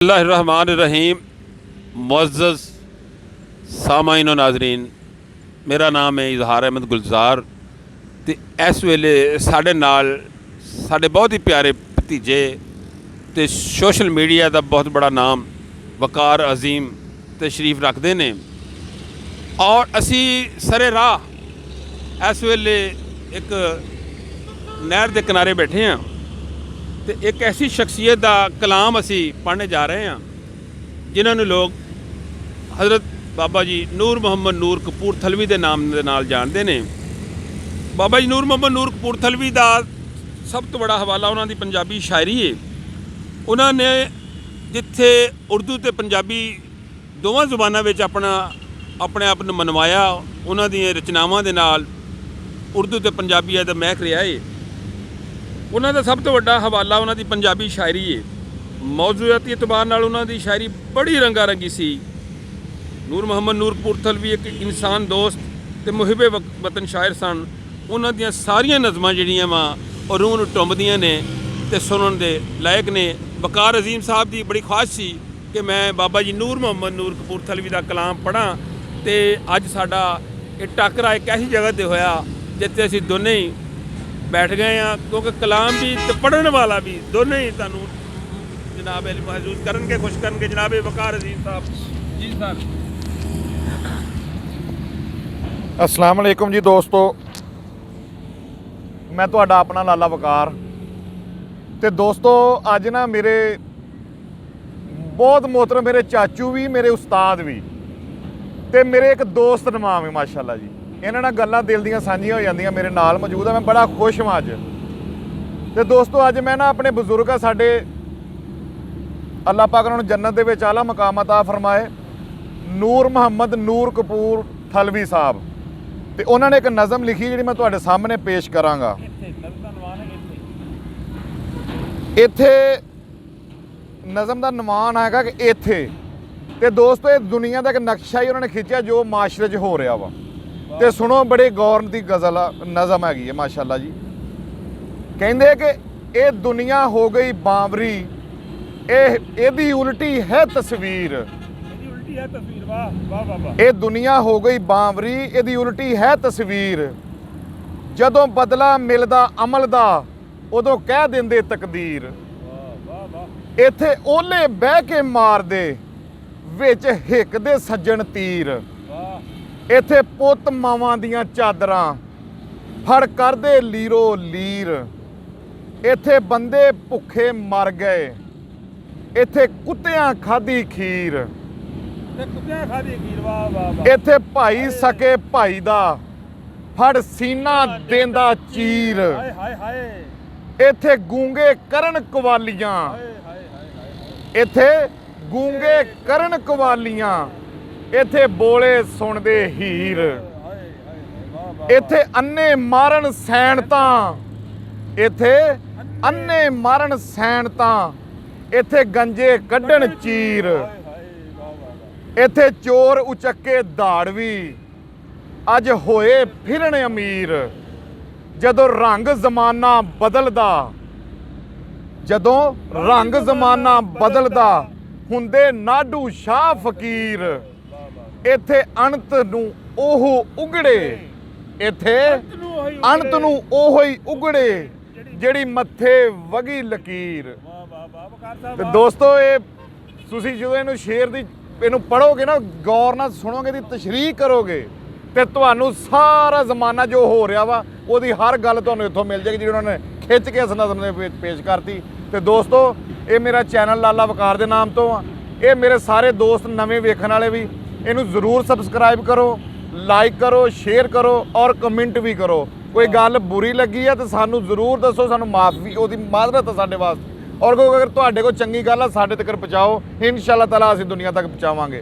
बिस्मिल्लाहिर्रहमानिर्रहीम। मुअज़्ज़ज़ सामाईन व नाज़रीन, मेरा नाम है इज़हार अहमद गुलजार। तो इस वेले साढ़े नाल साढ़े बहुत ही प्यारे भतीजे तो सोशल मीडिया का बहुत बड़ा नाम वकार अजीम तशरीफ रखते हैं और असी सरे राह इस वेले एक नहर के किनारे बैठे हैं तो एक ऐसी शख्सियत का कलाम असी पढ़ने जा रहे हैं जिन्होंने लोग हज़रत बाबा जी नूर मुहम्मद नूर कपूरथलवी के नाम के नाल जानते हैं। बाबा जी नूर मुहम्मद नूर कपूरथलवी का सब तो बड़ा हवाला उन्होंने पंजाबी शायरी है। उन्होंने जिथे उर्दू तो पंजाबी दोवां जुबानों में अपने आप को मनवाया, उन्होंने रचनावां दे नाल उर्दू तो पंजाबी का महक रहा है। उन्होंने सब तो वड्डा हवाला उन्होंने पंजाबी शायरी है। मौजूदाती एतबार नाल उन्होंने शायरी बड़ी रंगारंगी सी। नूर मुहम्मद नूर कपूरथलवी एक इंसान दोस्त ते मुहिबे वतन शायर सन। उन्हों दी सारियां नज़मां जिहड़ियां वा और रूह नूं टुंबदियां ने ते सुनन दे लायक ने। वकार अजीम साहब की बड़ी ख्वाहिश सी कि मैं बाबा जी नूर मुहम्मद नूर कपूरथलवी का कलाम पढ़ा तो अज साडा ये टाकरा एक ऐसी जगह पर होया जिथे असीं दोने ही बैठ गए हैं, क्योंकि कलाम भी तो पढ़ने वाला भी दोनों ही तुहानूं जनाब महसूस करनगे, खुश करनगे। जनाब वकार अजीम साहब जी सर। अस्सलाम वालेकुम जी दोस्तों, मैं तुहाडा अपना लाला वकार। तो दोस्तों अज ना मेरे बहुत मोहतरम मेरे चाचू भी, मेरे उस्ताद भी ते मेरे एक दोस्त नवाम है माशाअल्लाह जी। इन्हां नाल गल्लां दिल दीयां सांझियां हो जांदियां, मेरे नाल मौजूद है। मैं बड़ा खुश हाँ अज। तो दोस्तों अज मैं ना अपने बजुर्ग साडे अल्लाह पाक उन्हां नूं जन्नत दे विच आला मकाम अता फरमाए, नूर मुहम्मद नूर कपूरथलवी साहब। तो उन्होंने एक नज़म लिखी जी मैं तुहाडे सामने पेश करांगा। इत्थे नज़म का नवान हैगा कि इत्थे। तो दोस्तों ये दुनिया का एक नक्शा ही उन्होंने खिंचा जो माशरे च हो रहा वा। तो सुनो बड़े गौर की गज़ल नज़म हैगी है माशाअल्लाह जी। कहते कि ये दुनिया हो गई बावरी, एदी उल्टी है तस्वीर। ये दुनिया हो गई बावरी, एदी उल्टी है तस्वीर। जदों बदला मिलदा अमल दा उदों कह देंदे तकदीर। इत्थे ओले बह के मार दे विच हिक दे सज्जण तीर। इत्थे पुत मावां दियां चादरां फड़ करदे लीरो लीर। इत्थे बंदे भुखे मर गए, इत्थे कुत्तियां खाधी खीर। इत्थे भाई सके भाई दा फड़ सीना देंदा चीर। इत्थे गूंगे करन कवालियां, इत्थे गूंगे करन कवालियां। इत्थे बोले सुनदे हीर। इत्थे अन्ने मारन सैनतां, इत्थे अन्ने मारन सैनतां। इत्थे गंजे कड्ढन चीर। इत्थे चोर उचक्के धाड़वी अज होए फिरन अमीर। जदों रंग जमाना बदलदा, जदों रंग जमाना बदलदा हुंदे नाडू शाह फकीर। इत्थे अनंत नूं ओहो उगड़े, इत्थे अनंत नूं ओहो ही उगड़े जिहड़ी मत्थे वगी लकीर। ते दोस्तों ये तुसीं जदों इहनूं शेर दी इहनूं पढ़ोगे ना, गौर नाल सुनोगे, दी तशरीह करोगे तो तुहानूं सारा जमाना जो हो रहा वा उहदी हर गल तुहानूं इत्थों मिल जाएगी जिहड़ी उन्होंने खिंच के इस नज़म दे विच पेश करती। तो दोस्तों ये मेरा चैनल लाला वकार दे नाम तो आ। ये मेरे सारे दोस्त नवे वेखण वाले भी इनू ज़रूर सबसक्राइब करो, लाइक करो, शेयर करो और कमेंट भी करो। कोई गल बुरी लगी है तो सानू जरूर दसो, सानू माफ़ी उसकी माजरत है साडे वास्ते। और अगर तुहाडे कोल चंगी गल है साडे तक पहुँचाओ, इंशाअल्लाह ताला असीं दुनिया तक पहुँचावांगे।